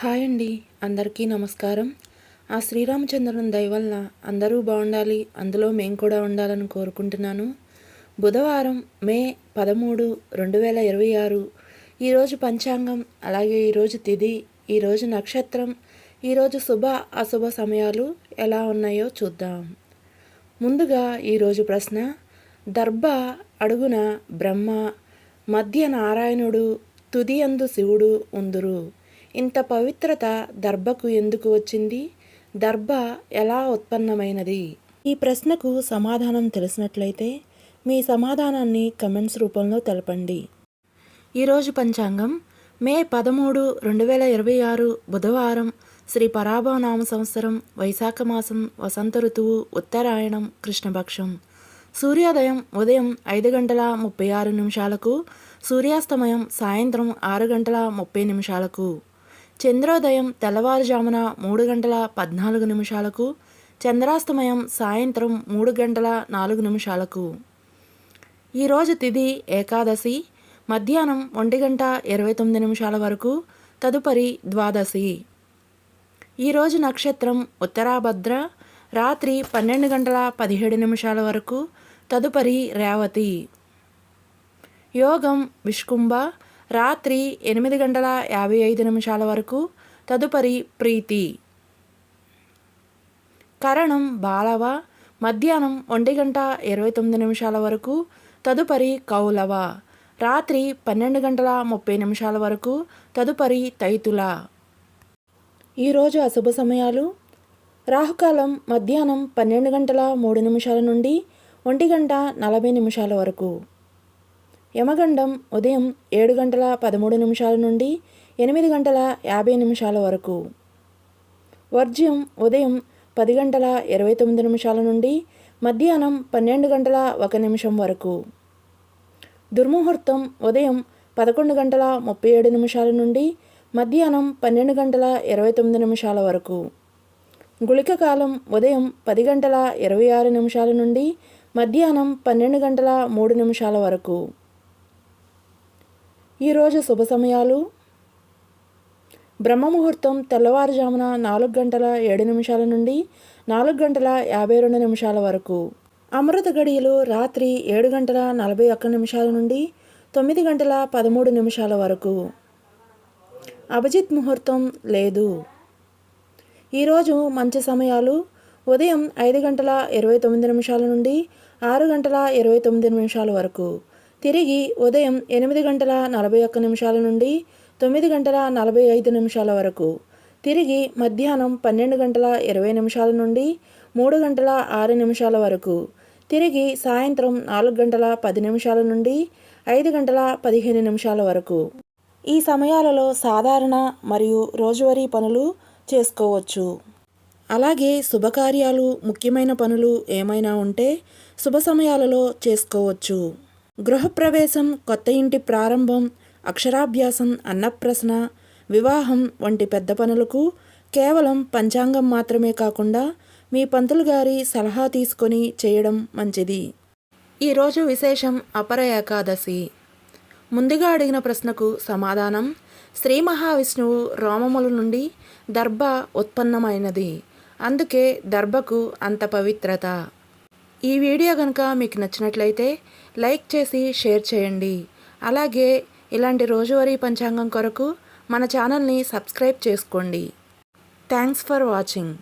Hi అండి, అందరికీ నమస్కారం. ఆ శ్రీరామచంద్రుని దయ వల్ల అందరూ బాగుండాలి, అందులో మేము కూడా ఉండాలని కోరుకుంటున్నాను. బుధవారం మే 13, 2026. ఈరోజు పంచాంగం, అలాగే ఈరోజు తిథి, ఈరోజు నక్షత్రం, ఈరోజు శుభ అశుభ సమయాలు ఎలా ఉన్నాయో చూద్దాం. ముందుగా ఈరోజు ప్రశ్న: దర్భ అడుగున బ్రహ్మ, మధ్య నారాయణుడు, తుదియందు శివుడు ఉందురు. ఇంత పవిత్రత దర్భకు ఎందుకు వచ్చింది? దర్భ ఎలా ఉత్పన్నమైనది? ఈ ప్రశ్నకు సమాధానం తెలిసినట్లయితే మీ సమాధానాన్ని కమెంట్స్ రూపంలో తెలపండి. ఈరోజు పంచాంగం మే 13, 2026 బుధవారం, శ్రీ పరాభవనామ సంవత్సరం, వైశాఖ మాసం, వసంత ఋతువు, ఉత్తరాయణం, కృష్ణపక్షం. సూర్యోదయం ఉదయం 5:36, సూర్యాస్తమయం సాయంత్రం 6:30. చంద్రోదయం తెల్లవారుజామున 3:14, చంద్రాస్తమయం సాయంత్రం 3:04. ఈరోజు తిథి ఏకాదశి, మధ్యాహ్నం 1:29 వరకు, తదుపరి ద్వాదశి. ఈరోజు నక్షత్రం ఉత్తరాభద్ర, రాత్రి 12:17 వరకు, తదుపరి రేవతి. యోగం విష్కుంభ, రాత్రి 8:55 వరకు, తదుపరి ప్రీతి. కరణం బాలవ, మధ్యాహ్నం 1:29 వరకు, తదుపరి కౌలవ. రాత్రి 12:30 వరకు, తదుపరి తైతుల. ఈరోజు అశుభ సమయాలు: రాహుకాలం మధ్యాహ్నం 12:03 నుండి 1:40 వరకు. యమగండం ఉదయం 7:13 నుండి 8:50 వరకు. వర్జ్యం ఉదయం 10:29 నుండి మధ్యాహ్నం 12:01 వరకు. దుర్ముహూర్తం ఉదయం 11:37 నుండి మధ్యాహ్నం 12:29 వరకు. గుళిక కాలం ఉదయం 10:26 నుండి మధ్యాహ్నం 12:03 వరకు. ఈరోజు శుభ సమయాలు: బ్రహ్మముహూర్తం తెల్లవారుజామున 4:07 నుండి 4:52 వరకు. అమృత గడియలు రాత్రి 7:41 నుండి 9:13 వరకు. అభిజిత్ ముహూర్తం లేదు. ఈరోజు మంచి సమయాలు: ఉదయం 5:29 నుండి 6:29 వరకు. తిరిగి ఉదయం 8:41 నుండి 9:45 వరకు. తిరిగి మధ్యాహ్నం 12:20 నుండి 3:06 వరకు. తిరిగి సాయంత్రం 4:10 నుండి 5:15 వరకు. ఈ సమయాలలో సాధారణ మరియు రోజువారీ పనులు చేసుకోవచ్చు. అలాగే శుభకార్యాలు, ముఖ్యమైన పనులు ఏమైనా ఉంటే శుభ సమయాలలో చేసుకోవచ్చు. గృహప్రవేశం, కొత్త ఇంటి ప్రారంభం, అక్షరాభ్యాసం, అన్నప్రసన, వివాహం వంటి పెద్ద పనులకు కేవలం పంచాంగం మాత్రమే కాకుండా మీ పంతులు గారి సలహా తీసుకొని చేయడం మంచిది. ఈరోజు విశేషం అపర ఏకాదశి. ముందుగా అడిగిన ప్రశ్నకు సమాధానం: శ్రీ మహావిష్ణువు రోమముల నుండి దర్భ ఉత్పన్నమైనది, అందుకే దర్భకు అంత పవిత్రత. ఈ వీడియో కనుక మీకు నచ్చినట్లయితే లైక్ చేసి షేర్ చేయండి. అలాగే ఇలాంటి రోజువారీ పంచాంగం కొరకు మన ఛానల్ని సబ్స్క్రైబ్ చేసుకోండి. Thanks for watching.